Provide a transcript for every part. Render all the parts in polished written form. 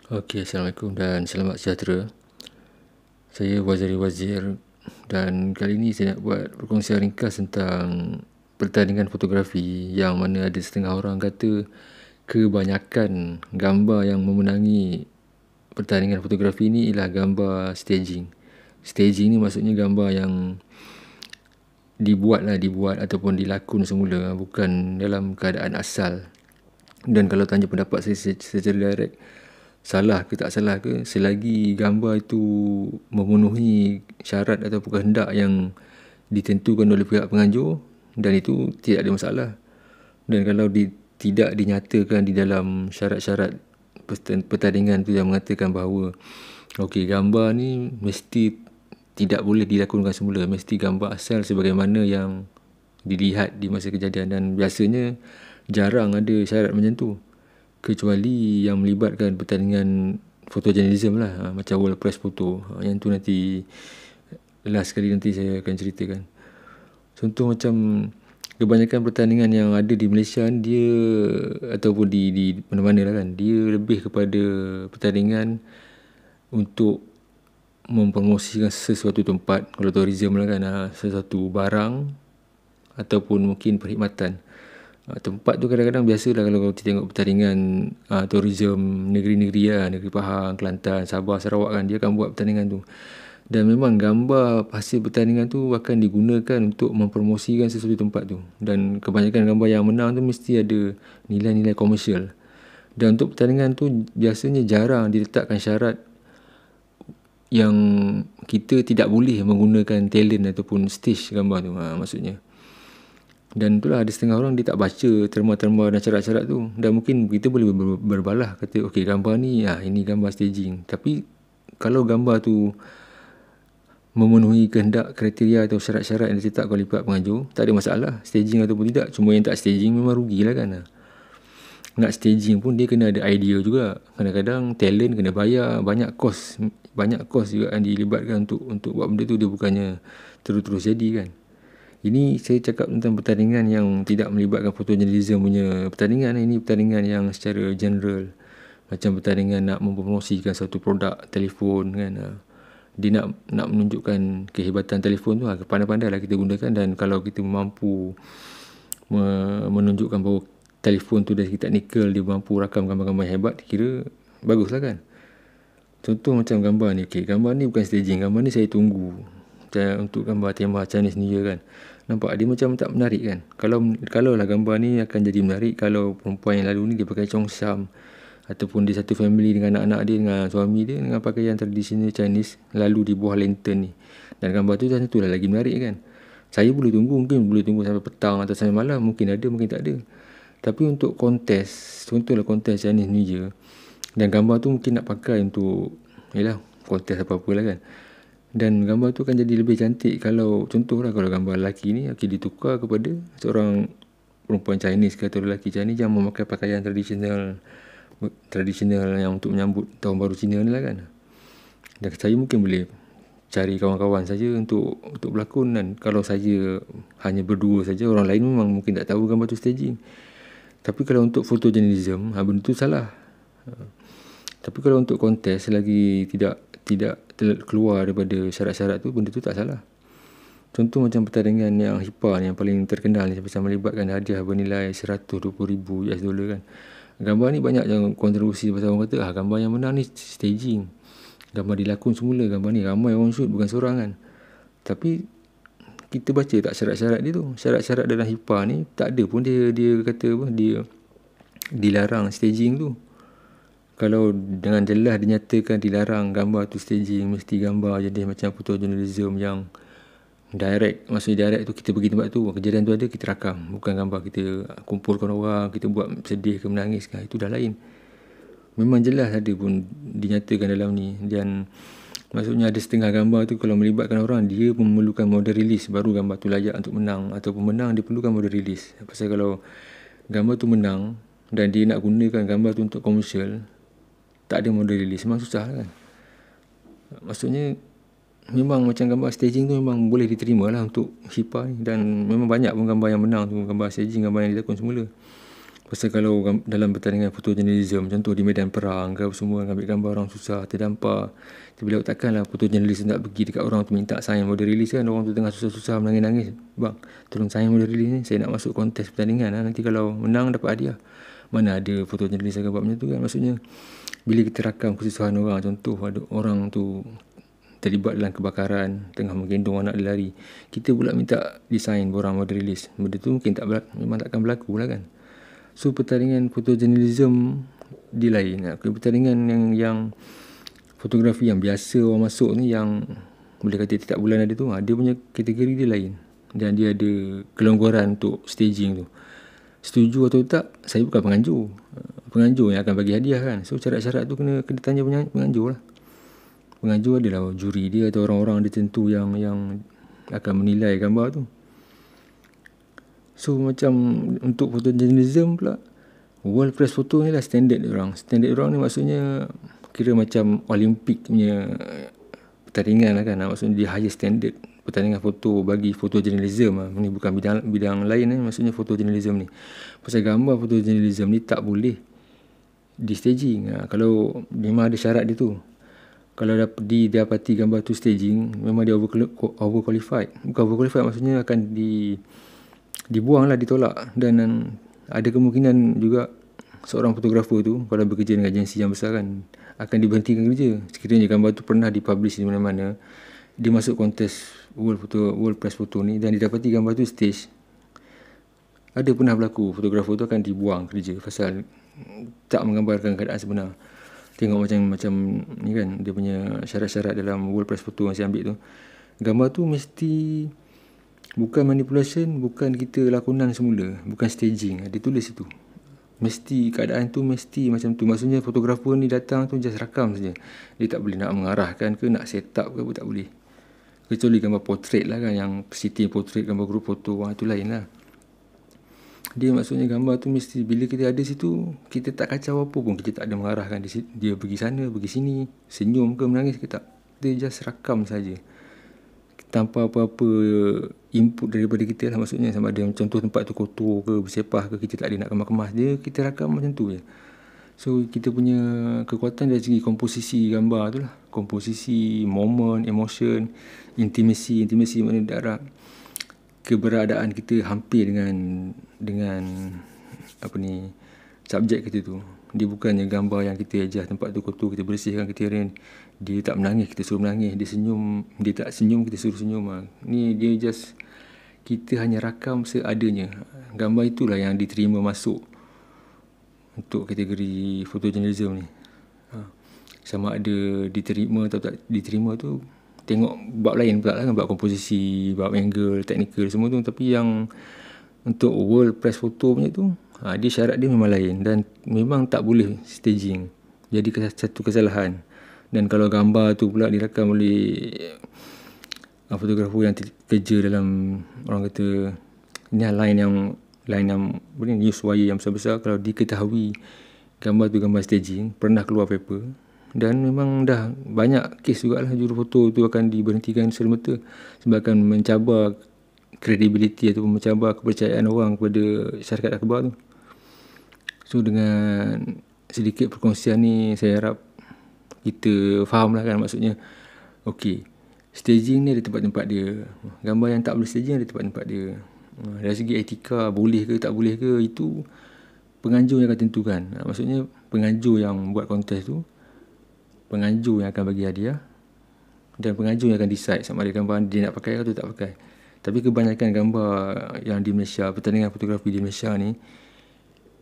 Okey, Assalamualaikum dan selamat sejahtera. Saya Waziri Wazir dan kali ini saya nak buat perkongsian ringkas tentang pertandingan fotografi yang mana ada setengah orang kata kebanyakan gambar yang memenangi pertandingan fotografi ni ialah gambar staging. Staging ni maksudnya gambar yang dibuat ataupun dilakon semula, bukan dalam keadaan asal. Dan kalau tanya pendapat saya secara direct, salah ke tak salah ke, selagi gambar itu memenuhi syarat ataupun kehendak yang ditentukan oleh pihak penganjur, dan itu tidak ada masalah. Dan kalau tidak dinyatakan di dalam syarat-syarat pertandingan tu yang mengatakan bahawa okey, gambar ni mesti tidak boleh dilakonkan semula, mesti gambar asal sebagaimana yang dilihat di masa kejadian, dan biasanya jarang ada syarat macam tu, kecuali yang melibatkan pertandingan fotojournalism lah, macam World Press Photo. Yang tu nanti last kali nanti saya akan ceritakan. Contoh macam kebanyakan pertandingan yang ada di Malaysia, dia ataupun di mana-mana lah kan, dia lebih kepada pertandingan untuk mempromosikan sesuatu tempat, kalau tourism lah kan, sesuatu barang ataupun mungkin perkhidmatan. Tempat tu kadang-kadang biasalah kalau kita tengok pertandingan tourism negeri-negeri lah, negeri Pahang, Kelantan, Sabah, Sarawak kan, dia akan buat pertandingan tu. Dan memang gambar hasil pertandingan tu akan digunakan untuk mempromosikan sesuatu tempat tu. Dan kebanyakan gambar yang menang tu mesti ada nilai-nilai komersial. Dan untuk pertandingan tu biasanya jarang diletakkan syarat yang kita tidak boleh menggunakan talent ataupun stage gambar tu, maksudnya. Dan itulah ada setengah orang dia tak baca terma-terma dan syarat-syarat tu, dan mungkin kita boleh berbalah kata okey, gambar ni ini gambar staging. Tapi kalau gambar tu memenuhi kehendak, kriteria atau syarat-syarat yang ditetapkan oleh pihak penganjur, tak ada masalah staging ataupun tidak. Cuma yang tak staging memang rugilah kan. Nak staging pun dia kena ada idea juga. Kadang-kadang talent kena bayar, banyak kos juga yang dilibatkan untuk buat benda tu. Dia bukannya terus-terus jadi kan. Ini saya cakap tentang pertandingan yang tidak melibatkan fotojournalism punya pertandingan. Ini pertandingan yang secara general, macam pertandingan nak mempromosikan satu produk telefon kan. Dia nak menunjukkan kehebatan telefon tu, pandai-pandai lah kita gunakan. Dan kalau kita mampu menunjukkan bahawa telefon tu dari segi teknikal dia mampu rakam gambar-gambar hebat, kira bagus lah kan. Contoh macam gambar ni, gambar ni bukan staging, gambar ni saya tunggu untuk gambar tema Chinese New Year kan. Nampak dia macam tak menarik kan. Kalau lah gambar ni akan jadi menarik kalau perempuan yang lalu ni dia pakai chongsam, ataupun dia satu family dengan anak-anak dia, dengan suami dia, dengan pakaian tradisional Chinese, lalu di bawah lantern ni. Dan gambar tu tentu lah lagi menarik kan. Saya boleh tunggu, mungkin boleh tunggu sampai petang atau sampai malam, mungkin ada, mungkin tak ada. Tapi untuk kontes, contohlah kontes Chinese New Year, dan gambar tu mungkin nak pakai untuk kontes apa-apa lah kan. Dan gambar tu akan jadi lebih cantik kalau, contohlah kalau gambar lelaki ni ditukar kepada seorang perempuan Chinese atau lelaki Chinese yang memakai pakaian tradisional yang untuk menyambut tahun baru Cina ni lah kan. Dan saya mungkin boleh cari kawan-kawan saja untuk berlakon. Dan kalau saya hanya berdua saja, orang lain memang mungkin tak tahu gambar tu staging. Tapi kalau untuk fotojournalism, benda tu salah. Tapi kalau untuk kontes, selagi tidak keluar daripada syarat-syarat tu, benda tu tak salah. Contoh macam pertandingan yang HIPA ni, yang paling terkenal ni, sampai melibatkan hadiah bernilai $120,000 kan. Gambar ni banyak yang kontroversi pasal orang kata gambar yang menang ni staging, gambar dilakon semula, gambar ni ramai orang shoot, bukan seorang kan. Tapi kita baca tak syarat-syarat dia tu. Syarat-syarat dalam HIPA ni tak ada pun dia kata dia dilarang staging tu. Kalau dengan jelas dinyatakan dilarang gambar tu staging, mesti gambar jenis macam fotojournalism yang direct. Maksudnya direct tu kita pergi tempat tu, kejadian tu ada, kita rakam. Bukan gambar kita kumpulkan orang, kita buat sedih ke menangis kan, itu dah lain. Memang jelas ada pun dinyatakan dalam ni. Dan maksudnya ada setengah gambar tu kalau melibatkan orang, dia memerlukan model release baru gambar tu layak untuk menang. Ataupun menang dia perlukan model release. Pasal kalau gambar tu menang dan dia nak gunakan gambar tu untuk komersial, tak ada model release, memang susah kan. Maksudnya memang macam gambar staging tu memang boleh diterima lah untuk HIPA ni. Dan memang banyak pun gambar yang menang tu, gambar staging, gambar yang dilakon semula. Pasal kalau dalam pertandingan fotojournalism, contoh di medan perang ke semua, ambil gambar orang susah, terdampar, bila takkanlah fotojournalist nak pergi dekat orang tu minta sign model release kan. Orang tu tengah susah-susah menangis-nangis, bang tolong sign model release ni, saya nak masuk kontes pertandingan lah. Nanti kalau menang dapat hadiah. Mana ada fotojournalist akan buat macam tu kan. Maksudnya bila kita rakam kesusahan orang, contoh ada orang tu terlibat dalam kebakaran, tengah menggendong anak dia lari, kita pula minta design borang model release, benda tu mungkin memang takkan berlaku lah kan. So pertandingan fotojournalism dia lain. Pertandingan yang fotografi yang biasa orang masuk ni, yang boleh kata tiap bulan ada tu, dia punya kategori dia lain. Dan dia ada kelonggaran untuk staging tu. Setuju atau tak, saya bukan penganjur. Penganjur yang akan bagi hadiah kan. So syarat-syarat tu kena tanya penganjur lah. Penganjur adalah juri dia atau orang-orang dia tentu yang akan menilai gambar tu. So macam untuk fotojournalism pula, World Press Photo ni lah standard orang. Standard orang ni maksudnya kira macam Olimpik punya pertandingan lah kan. Maksudnya dia higher standard pertandingan foto bagi fotojournalism lah. Ni bukan bidang lain ni, maksudnya fotojournalism ni. Pasal gambar fotojournalism ni tak boleh di staging. Kalau memang ada syarat dia tu. Kalau didapati gambar tu staging, memang dia overqualified. Bukan overqualified, maksudnya akan dibuang lah, ditolak. Dan ada kemungkinan juga seorang fotografer tu kalau bekerja dengan agensi yang besar kan, akan diberhentikan kerja sekiranya gambar tu pernah dipublish di mana-mana, dia masuk kontes World Press Photo ni dan didapati gambar tu stage. Ada pernah berlaku fotografer tu akan dibuang kerja pasal tak menggambarkan keadaan sebenar. Tengok macam ni kan, dia punya syarat-syarat dalam World Press Photo yang saya ambil tu, gambar tu mesti bukan manipulation, bukan kita lakonan semula, bukan staging. Dia tulis itu mesti keadaan tu mesti macam tu. Maksudnya fotografer ni datang tu just rakam saja. Dia tak boleh nak mengarahkan ke nak set up ke pun tak boleh. Kecuali gambar portrait lah kan, yang city portrait, gambar group foto, itu lain lah. Dia maksudnya gambar tu mesti bila kita ada situ, kita tak kacau apa pun, kita tak ada mengarahkan dia pergi sana, pergi sini, senyum ke menangis ke tak. Dia just rakam saja tanpa apa-apa input daripada kita lah. Maksudnya sama ada contoh tempat tu kotor ke, bersepah ke, kita tak ada nak kemas-kemas dia, kita rakam macam tu je. So kita punya kekuatan dari segi komposisi gambar tu lah. Komposisi, moment, emotion, intimacy maknanya darah, keberadaan kita hampir dengan apa ni, subjek kita tu. Dia bukannya gambar yang kita ajar tempat tu kotor, kita bersihkan, kita rain, dia tak menangis, kita suruh menangis, dia senyum, dia tak senyum, kita suruh senyum. Ni dia just, kita hanya rakam seadanya. Gambar itulah yang diterima masuk untuk kategori fotojournalism ni. Sama ada diterima atau tak diterima tu tengok bab lain pula lah, bab komposisi, bab angle, technical semua tu. Tapi yang untuk World Press Photo punya tu, dia syarat dia memang lain dan memang tak boleh staging. Jadi satu kesalahan. Dan kalau gambar tu pula dirakam oleh fotografer yang kerja dalam, orang kata ni line yang boleh newswire yang besar-besar, kalau diketahui gambar tu gambar staging, pernah keluar paper, dan memang dah banyak kes jugalah jurufoto tu akan diberhentikan serta-merta sebab akan mencabar credibility ataupun mencabar kepercayaan orang kepada syarikat akhbar tu. So dengan sedikit perkongsian ni, saya harap kita faham lah kan, maksudnya okey, staging ni ada tempat-tempat dia, gambar yang tak boleh staging ada tempat-tempat dia. Dari segi etika, boleh ke tak boleh ke, itu penganjur yang akan tentukan. Maksudnya penganjur yang buat kontes tu, penganjur yang akan bagi hadiah, dan penganjur yang akan decide sama ada gambar dia nak pakai atau tak pakai. Tapi kebanyakan gambar yang di Malaysia, pertandingan fotografi di Malaysia ni,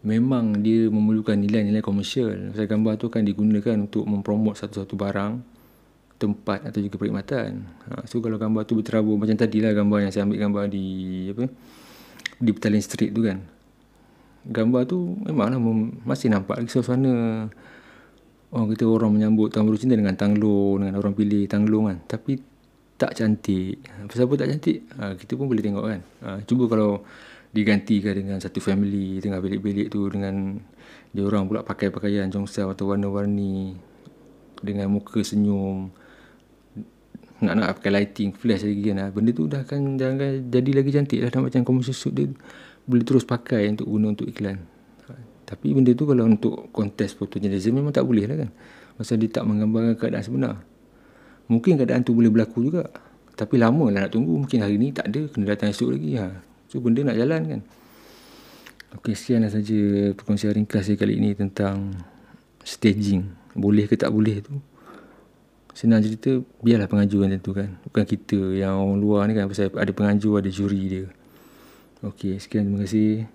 memang dia memerlukan nilai-nilai komersial. Pasal gambar tu kan digunakan untuk mempromot satu-satu barang, tempat atau juga perkhidmatan. So kalau gambar tu berterabur macam tadilah gambar yang saya ambil gambar di Petaling Street tu kan. Gambar tu memanglah masih nampak lagi suasana orang menyambut Tahun Baru Cinta dengan tanglong, dengan orang pilih tanglong kan. Tapi tak cantik. Pasal apa tak cantik? Kita pun boleh tengok kan. Cuba kalau digantikan dengan satu family tengah belik-belik tu, dengan dia orang pula pakai pakaian chongsam atau warna-warni, dengan muka senyum, nak pakai lighting, flash lagi kan. Benda tu dah kan jangan jadi lagi cantik dah macam commercial shoot dia boleh terus pakai untuk guna untuk iklan. Tapi benda tu kalau untuk kontes photojournalism memang tak boleh lah kan. Pasal dia tak menggambarkan keadaan sebenar. Mungkin keadaan tu boleh berlaku juga, tapi lama lah nak tunggu. Mungkin hari ni tak ada, kena datang esok lagi. So benda nak jalan kan. Okey, sekianlah saja perkongsian ringkas saya kali ini tentang staging. Boleh ke tak boleh tu, senang cerita, biarlah pengajuan tentukan. Bukan kita yang orang luar ni kan, pasal ada pengajuan, ada juri dia. Okey, sekian, terima kasih.